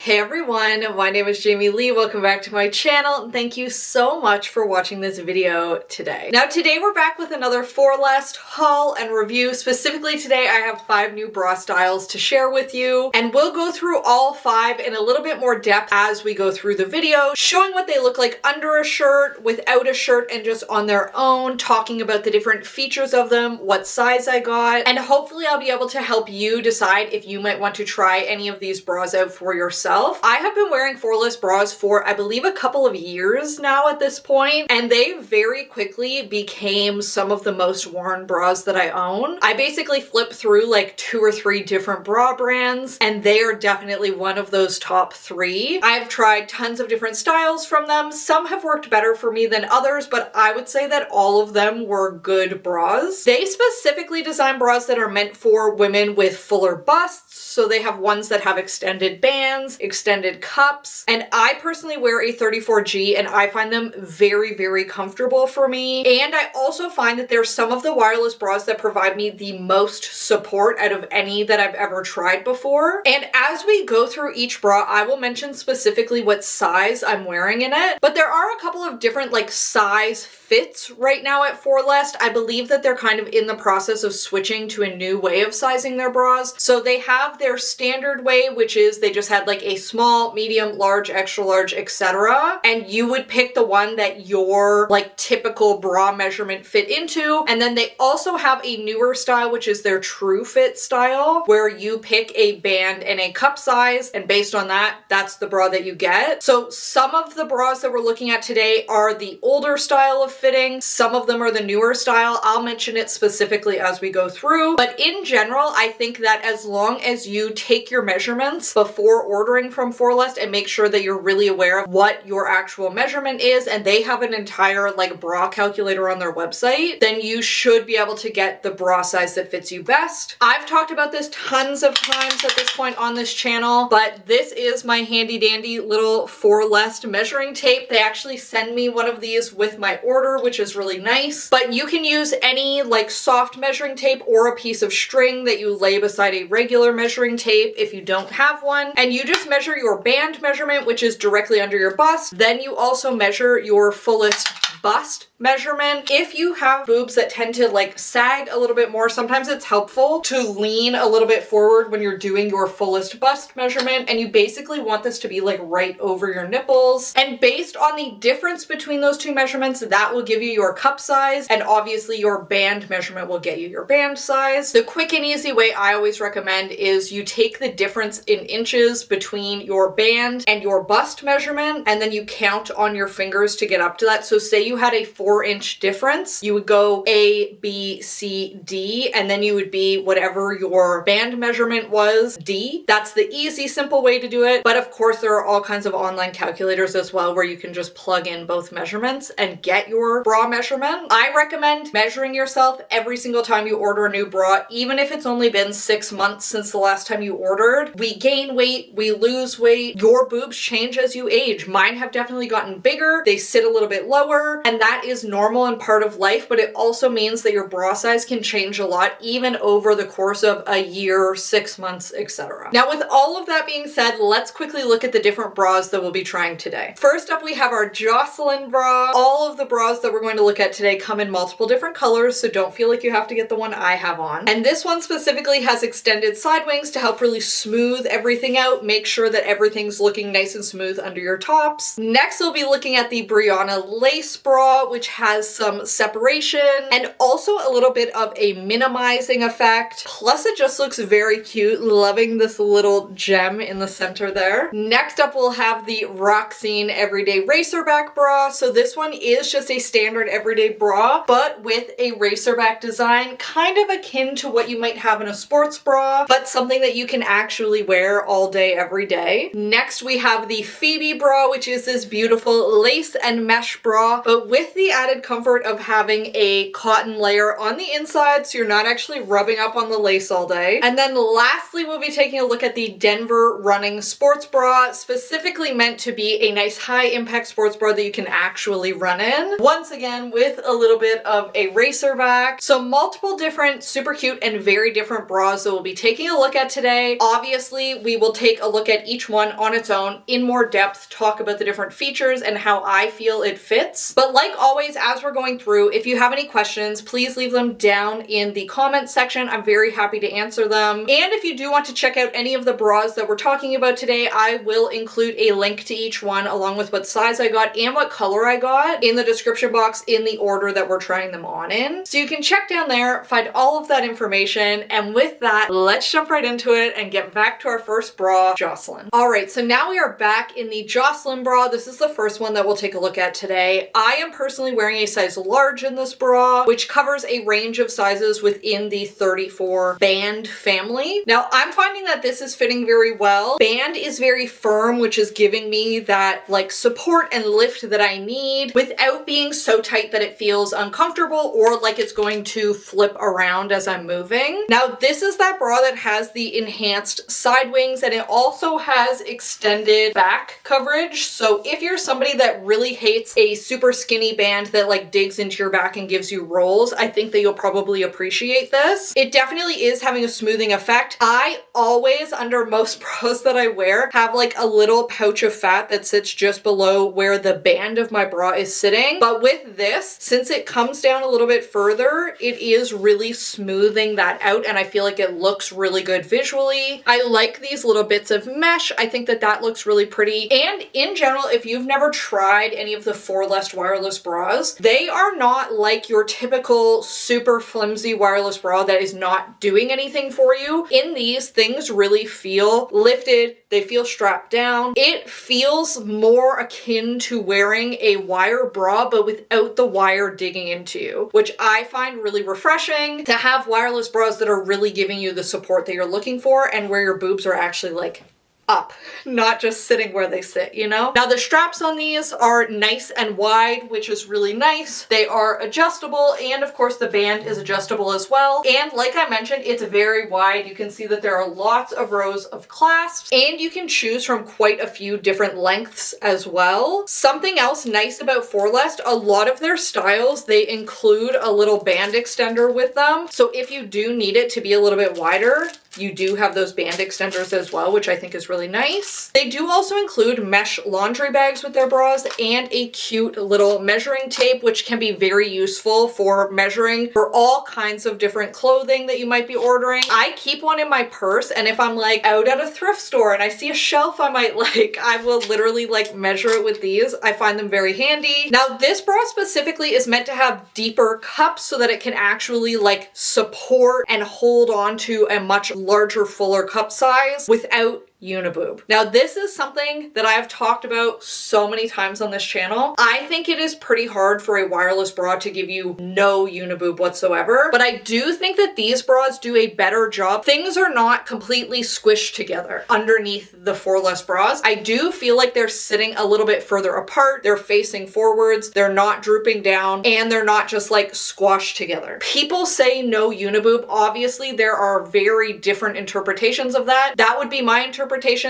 Hey everyone, my name is Jamie Leigh. Welcome back to my channel and thank you so much for watching this video today. Now today we're back with another FORLEST haul and review. Specifically today I have 5 new bra styles to share with you and we'll go through all 5 in a little bit more depth as we go through the video, showing what they look like under a shirt, without a shirt, and just on their own, talking about the different features of them, what size I got, and hopefully I'll be able to help you decide if you might want to try any of these bras out for yourself. I have been wearing FORLEST bras for I believe a couple of years now at this point, and they very quickly became some of the most worn bras that I own. I basically flip through like 2 or 3 different bra brands and they are definitely one of those top 3. I've tried tons of different styles from them. Some have worked better for me than others, but I would say that all of them were good bras. They specifically design bras that are meant for women with fuller busts, so they have ones that have extended bands, extended cups, and I personally wear a 34G and I find them very, very comfortable for me. And I also find that they're some of the wireless bras that provide me the most support out of any that I've ever tried before. And as we go through each bra, I will mention specifically what size I'm wearing in it, but there are a couple of different like size fits right now at FORLEST. I believe that they're kind of in the process of switching to a new way of sizing their bras. So they have their standard way, which is they just had like a small, medium, large, extra large, etc. And you would pick the one that your like typical bra measurement fit into. And then they also have a newer style, which is their true fit style, where you pick a band and a cup size, and based on that, that's the bra that you get. So some of the bras that we're looking at today are the older style of fitting. Some of them are the newer style. I'll mention it specifically as we go through. But in general, I think that as long as you take your measurements before ordering from FORLEST and make sure that you're really aware of what your actual measurement is, and they have an entire like bra calculator on their website, then you should be able to get the bra size that fits you best. I've talked about this tons of times at this point on this channel, but this is my handy dandy little FORLEST measuring tape. They actually send me one of these with my order, which is really nice. But you can use any like soft measuring tape or a piece of string that you lay beside a regular measuring tape if you don't have one. And you just measure your band measurement, which is directly under your bust. Then you also measure your fullest bust measurement. If you have boobs that tend to like sag a little bit more, sometimes it's helpful to lean a little bit forward when you're doing your fullest bust measurement, and you basically want this to be like right over your nipples. And based on the difference between those two measurements, that will give you your cup size, and obviously your band measurement will get you your band size. The quick and easy way I always recommend is you take the difference in inches between your band and your bust measurement, and then you count on your fingers to get up to that. So say you had a 4-inch difference, you would go A, B, C, D, and then you would be whatever your band measurement was, D. That's the easy, simple way to do it. But of course, there are all kinds of online calculators as well where you can just plug in both measurements and get your bra measurement. I recommend measuring yourself every single time you order a new bra, even if it's only been 6 months since the last time you ordered. We gain weight, we lose weight, your boobs change as you age. Mine have definitely gotten bigger, they sit a little bit lower, and that is normal and part of life, but it also means that your bra size can change a lot even over the course of a year, 6 months, etc. Now with all of that being said, let's quickly look at the different bras that we'll be trying today. First up, we have our Jocelyn bra. All of the bras that we're going to look at today come in multiple different colors, so don't feel like you have to get the one I have on. And this one specifically has extended side wings to help really smooth everything out, make sure that everything's looking nice and smooth under your tops. Next, we'll be looking at the Briana lace bra, which has some separation and also a little bit of a minimizing effect. Plus it just looks very cute. Loving this little gem in the center there. Next up, we'll have the Roxene everyday Racerback bra. So this one is just a standard everyday bra, but with a Racerback design, kind of akin to what you might have in a sports bra, but something that you can actually wear all day, every day. Next, we have the Phoebe bra, which is this beautiful lace and mesh bra, but but with the added comfort of having a cotton layer on the inside so you're not actually rubbing up on the lace all day. And then lastly, we'll be taking a look at the Denver Running Sports Bra, specifically meant to be a nice high impact sports bra that you can actually run in. Once again, with a little bit of a Racerback. So multiple different super cute and very different bras that we'll be taking a look at today. Obviously, we will take a look at each one on its own in more depth, talk about the different features and how I feel it fits. But like always, as we're going through, if you have any questions, please leave them down in the comments section. I'm very happy to answer them. And if you do want to check out any of the bras that we're talking about today, I will include a link to each one along with what size I got and what color I got in the description box in the order that we're trying them on in. So you can check down there, find all of that information, and with that, let's jump right into it and get back to our first bra, Jocelyn. All right, so now we are back in the Jocelyn bra. This is the first one that we'll take a look at today. I am personally wearing a size large in this bra, which covers a range of sizes within the 34 band family. Now, I'm finding that this is fitting very well. Band is very firm, which is giving me that like support and lift that I need without being so tight that it feels uncomfortable or like it's going to flip around as I'm moving. Now, this is that bra that has the enhanced side wings and it also has extended back coverage. So if you're somebody that really hates a super skinny band that like digs into your back and gives you rolls, I think that you'll probably appreciate this. It definitely is having a smoothing effect. I always, under most bras that I wear, have like a little pouch of fat that sits just below where the band of my bra is sitting. But with this, since it comes down a little bit further, it is really smoothing that out and I feel like it looks really good visually. I like these little bits of mesh. I think that that looks really pretty. And in general, if you've never tried any of the FORLEST wireless bras, they are not like your typical super flimsy wireless bra that is not doing anything for you. In these, things really feel lifted. They feel strapped down. It feels more akin to wearing a wire bra, but without the wire digging into you, which I find really refreshing to have wireless bras that are really giving you the support that you're looking for and where your boobs are actually like up, not just sitting where they sit, you know? Now the straps on these are nice and wide, which is really nice. They are adjustable and of course the band is adjustable as well. And like I mentioned, it's very wide. You can see that there are lots of rows of clasps and you can choose from quite a few different lengths as well. Something else nice about FORLEST, a lot of their styles, they include a little band extender with them. So if you do need it to be a little bit wider, you do have those band extenders as well, which I think is really nice. They do also include mesh laundry bags with their bras and a cute little measuring tape, which can be very useful for measuring for all kinds of different clothing that you might be ordering. I keep one in my purse, and if I'm like out at a thrift store and I see a shelf I might like, I will literally like measure it with these. I find them very handy. Now, this bra specifically is meant to have deeper cups so that it can actually like support and hold on to a much larger, fuller cup size without uniboob. Now, this is something that I've talked about so many times on this channel. I think it is pretty hard for a wireless bra to give you no uniboob whatsoever, but I do think that these bras do a better job. Things are not completely squished together underneath the FORLEST bras. I do feel like they're sitting a little bit further apart. They're facing forwards. They're not drooping down, and they're not just like squashed together. People say no uniboob. Obviously, there are very different interpretations of that. That would be my interpretation,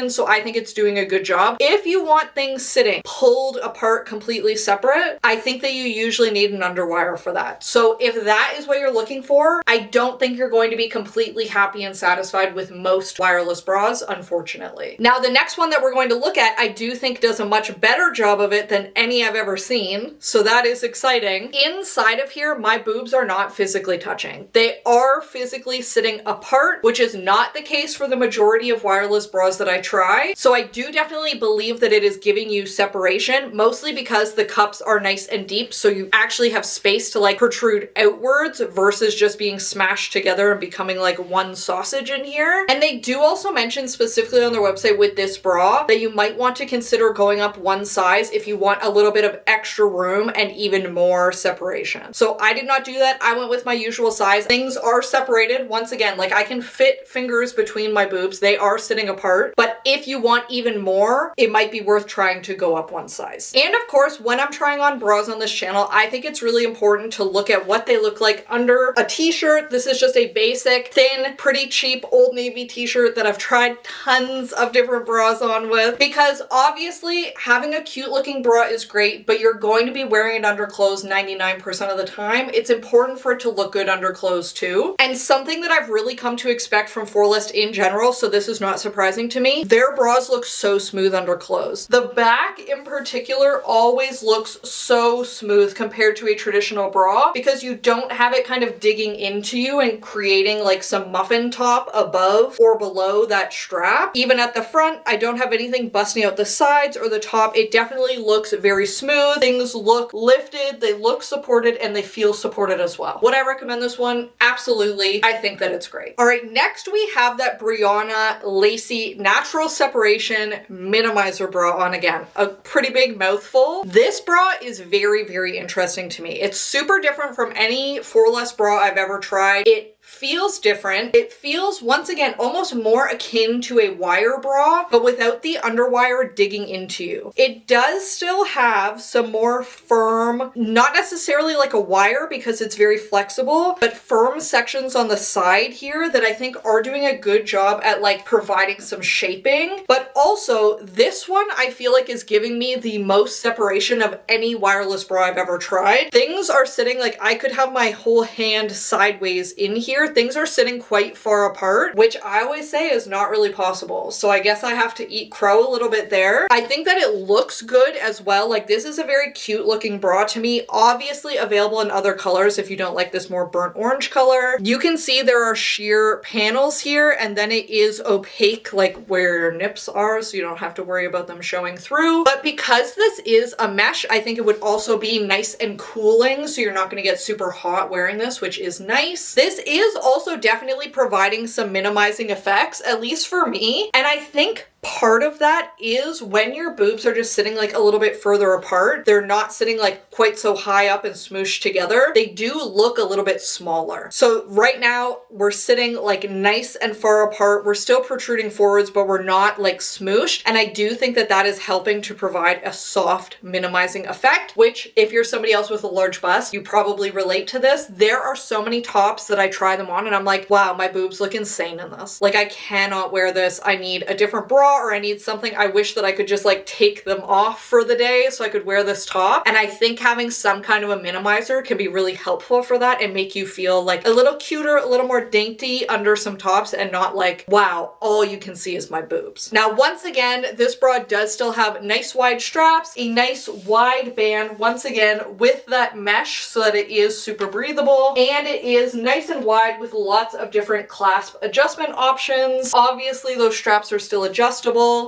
so I think it's doing a good job. If you want things sitting pulled apart completely separate, I think that you usually need an underwire for that. So if that is what you're looking for, I don't think you're going to be completely happy and satisfied with most wireless bras, unfortunately. Now, the next one that we're going to look at, I do think does a much better job of it than any I've ever seen, so that is exciting. Inside of here, my boobs are not physically touching. They are physically sitting apart, which is not the case for the majority of wireless bras that I try. So I do definitely believe that it is giving you separation, mostly because the cups are nice and deep, so you actually have space to like protrude outwards versus just being smashed together and becoming like one sausage in here. And they do also mention specifically on their website with this bra that you might want to consider going up one size if you want a little bit of extra room and even more separation. So I did not do that. I went with my usual size. Things are separated. Once again, like I can fit fingers between my boobs. They are sitting apart. apart. But if you want even more, it might be worth trying to go up one size. And of course, when I'm trying on bras on this channel, I think it's really important to look at what they look like under a t-shirt. This is just a basic, thin, pretty cheap Old Navy t-shirt that I've tried tons of different bras on with, because obviously having a cute looking bra is great, but you're going to be wearing it under clothes 99% of the time. It's important for it to look good under clothes too. And something that I've really come to expect from FORLEST in general, so this is not surprising to me, their bras look so smooth under clothes. The back in particular always looks so smooth compared to a traditional bra, because you don't have it kind of digging into you and creating like some muffin top above or below that strap. Even at the front, I don't have anything busting out the sides or the top. It definitely looks very smooth. Things look lifted, they look supported, and they feel supported as well. Would I recommend this one? Absolutely. I think that it's great. All right, next we have that Briana Lacy Natural Separation Minimizer bra on again. A pretty big mouthful. This bra is very, very interesting to me. It's super different from any FORLEST bra I've ever tried. It feels different. It feels, once again, almost more akin to a wire bra, but without the underwire digging into you. It does still have some more firm, not necessarily like a wire because it's very flexible, but firm sections on the side here that I think are doing a good job at like providing some shaping. But also this one I feel like is giving me the most separation of any wireless bra I've ever tried. Things are sitting like I could have my whole hand sideways in here. Things are sitting quite far apart, which I always say is not really possible. So I guess I have to eat crow a little bit there. I think that it looks good as well. Like this is a very cute looking bra to me. Obviously available in other colors if you don't like this more burnt orange color. You can see there are sheer panels here, and then it is opaque like where your nips are, so you don't have to worry about them showing through. But because this is a mesh, I think it would also be nice and cooling, so you're not going to get super hot wearing this, which is nice. This is also definitely providing some minimizing effects, at least for me. And I think part of that is when your boobs are just sitting like a little bit further apart, they're not sitting like quite so high up and smooshed together. They do look a little bit smaller. So right now we're sitting like nice and far apart. We're still protruding forwards, but we're not like smooshed. And I do think that that is helping to provide a soft minimizing effect, which if you're somebody else with a large bust, you probably relate to this. There are so many tops that I try them on and I'm like, wow, my boobs look insane in this. Like I cannot wear this. I need a different bra, or I need something. I wish that I could just like take them off for the day so I could wear this top. And I think having some kind of a minimizer can be really helpful for that and make you feel like a little cuter, a little more dainty under some tops and not like, wow, all you can see is my boobs. Now, once again, this bra does still have nice wide straps, a nice wide band, once again, with that mesh so that it is super breathable, and it is nice and wide with lots of different clasp adjustment options. Obviously, those straps are still adjustable.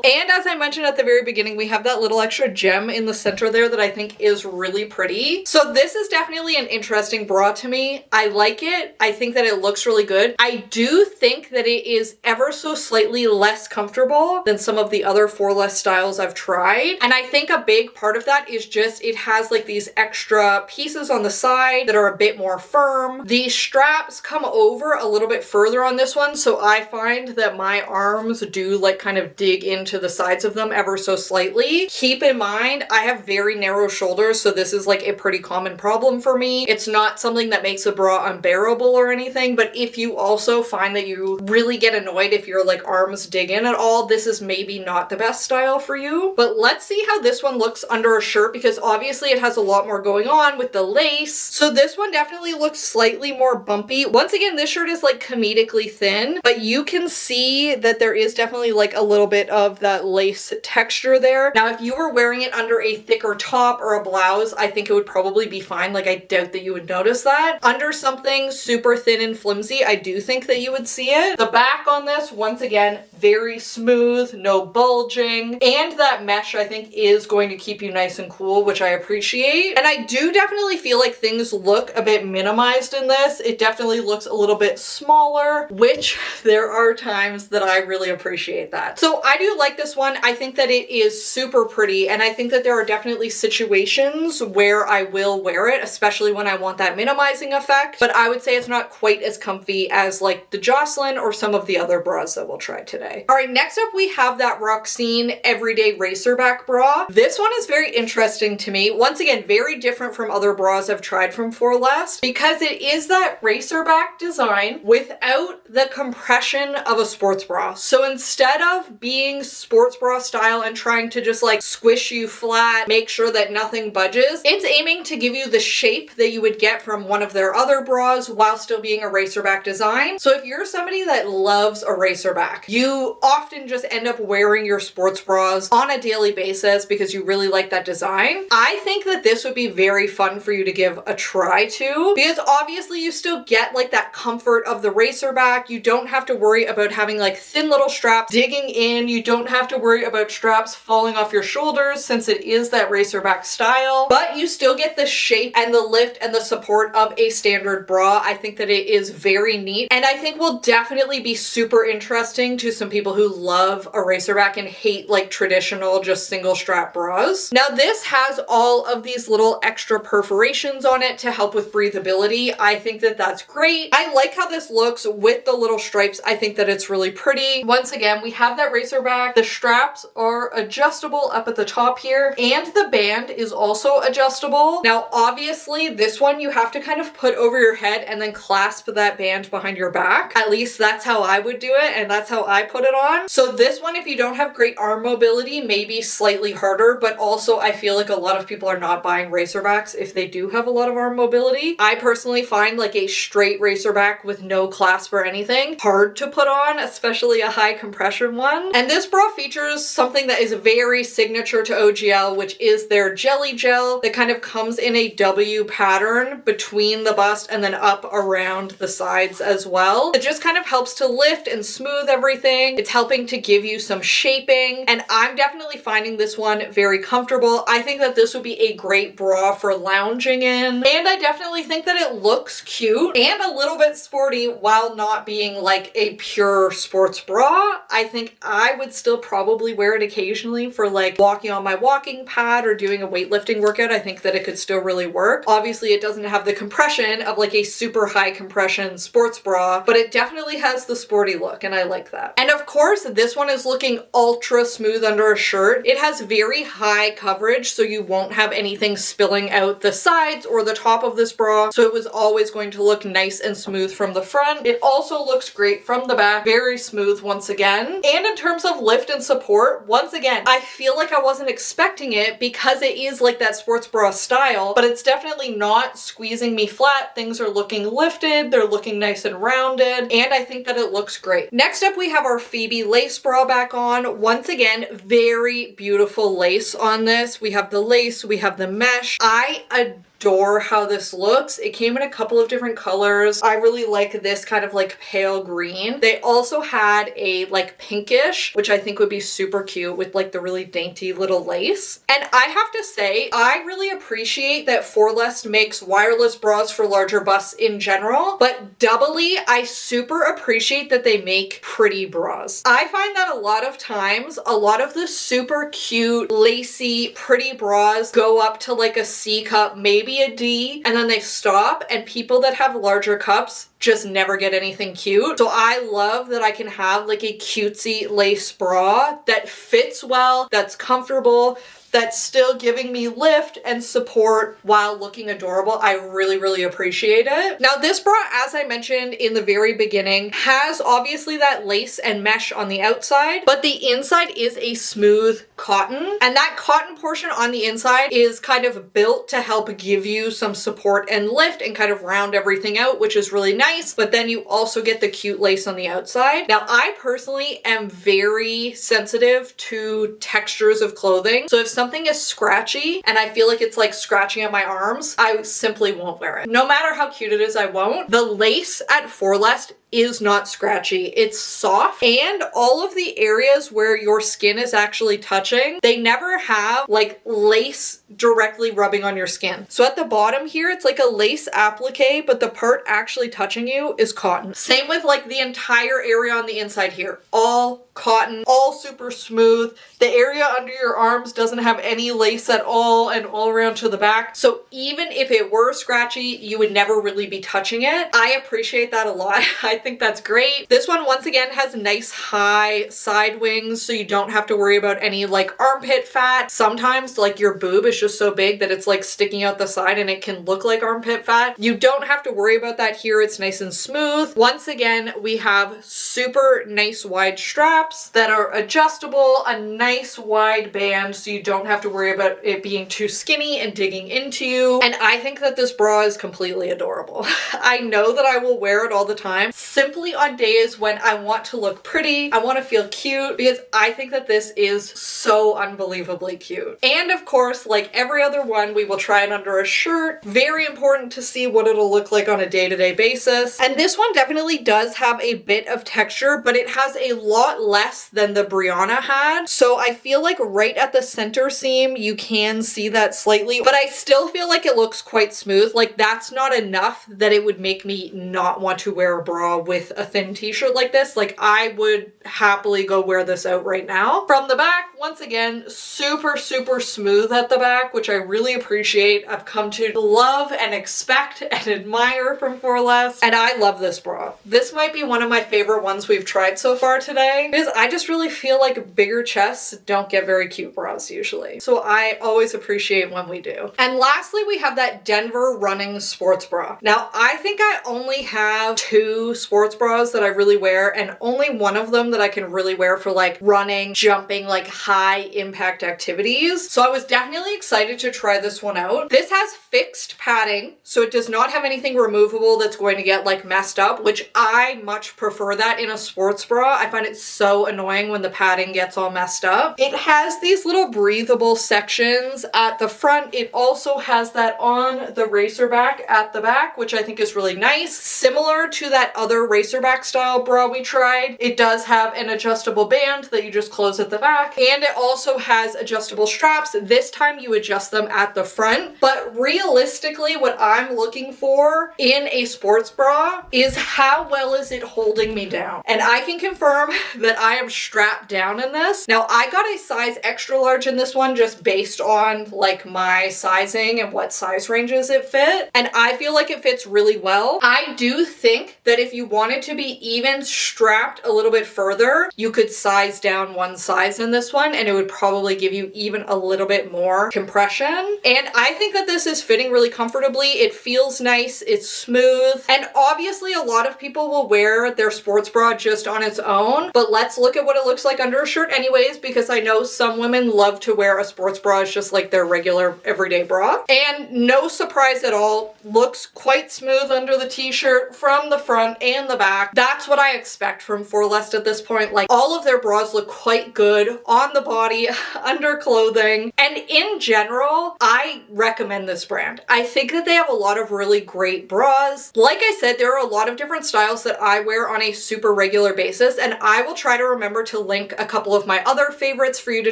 And as I mentioned at the very beginning, we have that little extra gem in the center there that I think is really pretty. So this is definitely an interesting bra to me. I like it. I think that it looks really good. I do think that it is ever so slightly less comfortable than some of the other FORLEST styles I've tried. And I think a big part of that is just it has like these extra pieces on the side that are a bit more firm. The straps come over a little bit further on this one, so I find that my arms do like kind of dig into the sides of them ever so slightly. Keep in mind, I have very narrow shoulders, so this is like a pretty common problem for me. It's not something that makes a bra unbearable or anything, but if you also find that you really get annoyed if your like arms dig in at all, this is maybe not the best style for you. But let's see how this one looks under a shirt, because obviously it has a lot more going on with the lace. So this one definitely looks slightly more bumpy. Once again, this shirt is like comedically thin, but you can see that there is definitely like a little bit of that lace texture there. Now, if you were wearing it under a thicker top or a blouse, I think it would probably be fine. Like, I doubt that you would notice that. Under something super thin and flimsy, I do think that you would see it. The back on this, once again, very smooth, no bulging, and that mesh I think is going to keep you nice and cool, which I appreciate. And I do definitely feel like things look a bit minimized in this. It definitely looks a little bit smaller, which there are times that I really appreciate that. So So I do like this one. I think that it is super pretty, and I think that there are definitely situations where I will wear it, especially when I want that minimizing effect, but I would say it's not quite as comfy as like the Jocelyn or some of the other bras that we'll try today. All right, next up we have that Roxene Everyday Racerback bra. This one is very interesting to me. Once again, very different from other bras I've tried from FORLEST because it is that Racerback design without the compression of a sports bra. So instead of being sports bra style and trying to just like squish you flat, make sure that nothing budges, it's aiming to give you the shape that you would get from one of their other bras while still being a Racerback design. So if you're somebody that loves a Racerback, you often just end up wearing your sports bras on a daily basis because you really like that design. I think that this would be very fun for you to give a try to, because obviously you still get like that comfort of the Racerback. You don't have to worry about having like thin little straps digging in. You don't have to worry about straps falling off your shoulders since it is that Racerback style, but you still get the shape and the lift and the support of a standard bra. I think that it is very neat, and I think will definitely be super interesting to some people who love a Racerback and hate like traditional just single strap bras. Now this has all of these little extra perforations on it to help with breathability. I think that that's great. I like how this looks with the little stripes. I think that it's really pretty. Once again, we have that Racerback. The straps are adjustable up at the top here, and the band is also adjustable. Now obviously this one you have to kind of put over your head and then clasp that band behind your back. At least that's how I would do it, and that's how I put it on. So this one, if you don't have great arm mobility, may be slightly harder, but also I feel like a lot of people are not buying Racerbacks if they do have a lot of arm mobility. I personally find like a straight Racerback with no clasp or anything hard to put on, especially a high compression one. And this bra features something that is very signature to OGL, which is their jelly gel that kind of comes in a W pattern between the bust and then up around the sides as well. It just kind of helps to lift and smooth everything. It's helping to give you some shaping, and I'm definitely finding this one very comfortable. I think that this would be a great bra for lounging in, and I definitely think that it looks cute and a little bit sporty while not being like a pure sports bra. I think I would still probably wear it occasionally for like walking on my walking pad or doing a weightlifting workout. I think that it could still really work. Obviously it doesn't have the compression of like a super high compression sports bra, but it definitely has the sporty look, and I like that. And of course this one is looking ultra smooth under a shirt. It has very high coverage, so you won't have anything spilling out the sides or the top of this bra, so it was always going to look nice and smooth from the front. It also looks great from the back, very smooth once again. And in terms of lift and support, once again, I feel like I wasn't expecting it because it is like that sports bra style, but it's definitely not squeezing me flat. Things are looking lifted, they're looking nice and rounded, and I think that it looks great. Next up we have our Phoebe lace bra back on. Once again, very beautiful lace on this. We have the lace, we have the mesh. I adore how this looks. It came in a couple of different colors. I really like this kind of like pale green. They also had a like pinkish, which I think would be super cute with like the really dainty little lace. And I have to say, I really appreciate that FORLEST makes wireless bras for larger busts in general, but doubly, I super appreciate that they make pretty bras. I find that a lot of times, a lot of the super cute, lacy, pretty bras go up to like a C cup, maybe a D, and then they stop, and people that have larger cups just never get anything cute. So I love that I can have like a cutesy lace bra that fits well, that's comfortable, that's still giving me lift and support while looking adorable. I really, really appreciate it. Now this bra, as I mentioned in the very beginning, has obviously that lace and mesh on the outside, but the inside is a smooth cotton, and that cotton portion on the inside is kind of built to help give you some support and lift and kind of round everything out, which is really nice, but then you also get the cute lace on the outside. Now I personally am very sensitive to textures of clothing, so if something is scratchy and I feel like it's like scratching at my arms, I simply won't wear it. No matter how cute it is, I won't. The lace at FORLEST is not scratchy. It's soft, and all of the areas where your skin is actually touching, they never have like lace directly rubbing on your skin. So at the bottom here, it's like a lace applique, but the part actually touching you is cotton. Same with like the entire area on the inside here, all cotton, all super smooth. The area under your arms doesn't have any lace at all, and all around to the back. So even if it were scratchy, you would never really be touching it. I appreciate that a lot. I think that's great. This one, once again, has nice high side wings, so you don't have to worry about any like armpit fat. Sometimes like your boob is just so big that it's like sticking out the side and it can look like armpit fat. You don't have to worry about that here. It's nice and smooth. Once again, we have super nice wide straps that are adjustable, a nice wide band, so you don't have to worry about it being too skinny and digging into you. And I think that this bra is completely adorable. I know that I will wear it all the time, simply on days when I want to look pretty, I want to feel cute, because I think that this is so unbelievably cute. And of course, like every other one, we will try it under a shirt. Very important to see what it'll look like on a day-to-day basis. And this one definitely does have a bit of texture, but it has a lot less than the Briana had. So I feel like right at the center seam, you can see that slightly, but I still feel like it looks quite smooth. Like that's not enough that it would make me not want to wear a bra with a thin t-shirt like this. Like I would happily go wear this out right now. From the back, once again, super, super smooth at the back, which I really appreciate. I've come to love and expect and admire from FORLEST, and I love this bra. This might be one of my favorite ones we've tried so far today, because I just really feel like bigger chests don't get very cute bras usually. So I always appreciate when we do. And lastly, we have that Denver running sports bra. Now, I think I only have 2 sports bras that I really wear, and only one of them that I can really wear for like running, jumping, like high impact activities. So I was definitely excited to try this one out. This has fixed padding, so it does not have anything removable that's going to get like messed up, which I much prefer that in a sports bra. I find it so annoying when the padding gets all messed up. It has these little breathable sections at the front. It also has that on the Racerback at the back, which I think is really nice. Similar to that other Racerback style bra we tried, it does have an adjustable band that you just close at the back, and it also has adjustable straps. This time you adjust them at the front, but realistically what I'm looking for in a sports bra is how well is it holding me down. And I can confirm that I am strapped down in this. Now I got a size extra large in this one just based on like my sizing and what size ranges it fit, and I feel like it fits really well. I do think that if you wanted to be even strapped a little bit further, you could size down one size in this one and it would probably give you even a little bit more compression. And I think that this is fitting really comfortably. It feels nice, it's smooth, and obviously a lot of people will wear their sports bra just on its own, but let's look at what it looks like under a shirt anyways, because I know some women love to wear a sports bra as just like their regular everyday bra. And no surprise at all, looks quite smooth under the t-shirt from the front and the back. That's what I expect from FORLEST at this point. Like all of their bras look quite good on the body, under clothing, and in general, I recommend this brand. I think that they have a lot of really great bras. Like I said, there are a lot of different styles that I wear on a super regular basis, and I will try to remember to link a couple of my other favorites for you to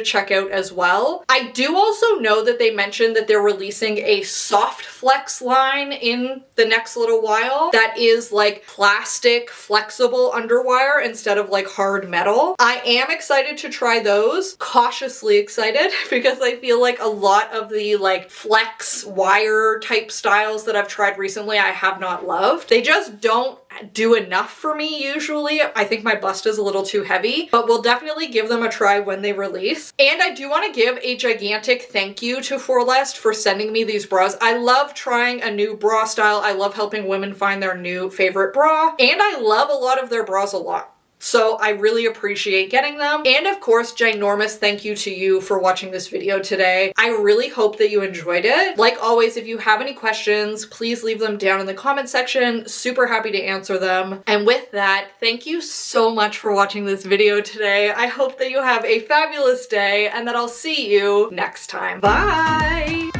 check out as well. I do also know that they mentioned that they're releasing a soft flex line in the next little while that is like plastic flexible underwire instead of like hard metal. I am excited to try those, cautiously excited, because I feel like a lot of the like flex wire type styles that I've tried recently I have not loved. They just don't do enough for me usually. I think my bust is a little too heavy, but we'll definitely give them a try when they release. And I do want to give a gigantic thank you to FORLEST for sending me these bras. I love trying a new bra style. I love helping women find their new favorite bra, and I love a lot of their bras a lot. So I really appreciate getting them. And of course, ginormous thank you to you for watching this video today. I really hope that you enjoyed it. Like always, if you have any questions, please leave them down in the comment section. Super happy to answer them. And with that, thank you so much for watching this video today. I hope that you have a fabulous day and that I'll see you next time. Bye!